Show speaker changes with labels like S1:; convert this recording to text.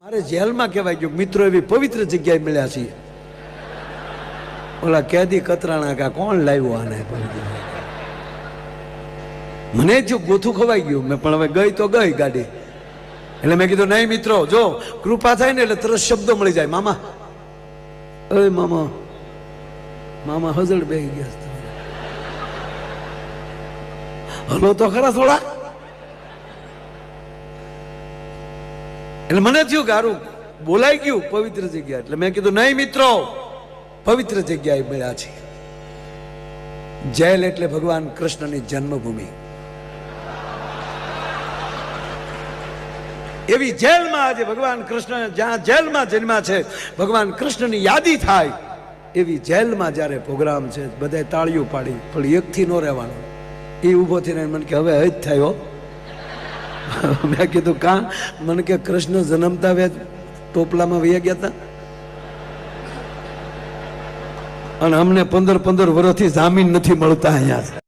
S1: મારે જેલમાં કહેવાય ગયું મિત્રો એવી પવિત્ર જગ્યાએ મળ્યા છીએ. ઓલા કેદી કતરાણા કા કોણ લાવ્યો આને? મને જો ગોથું ખવાઈ ગયું. મેં પણ હવે ગઈ તો ગઈ ગાડી. એટલે મેં કીધું નહીં મિત્રો, જો કૃપા થાય ને એટલે તરત શબ્દો મળી જાય. મામા, અરે મામા, મામા હજળ બેહી ગયા. હલો તો ખરા થોડા. એટલે મને થયું કે હારું બોલાઈ ગયું પવિત્ર જગ્યા. એટલે મેં કીધું નહીં મિત્રો, પવિત્ર જગ્યાએ મળ્યા છે. જેલ એટલે ભગવાન કૃષ્ણની જન્મભૂમિ. એવી જેલમાં આજે ભગવાન કૃષ્ણ જ્યાં જેલમાં જન્મ્યા છે, ભગવાન કૃષ્ણની યાદી થાય એવી જેલમાં જ્યારે પ્રોગ્રામ છે, બધાએ તાળીઓ પાડી. પણ એકથી ન રહેવાનું. એ ઊભો થઈને મને કે હવે જ થયો. મેં કીધું કાં? મને કે કૃષ્ણ જન્મતા વેદ ટોપલામાં વહી ગયા હતા અને અમને 15 વર્ષથી જામીન નથી મળતા અહીંયા.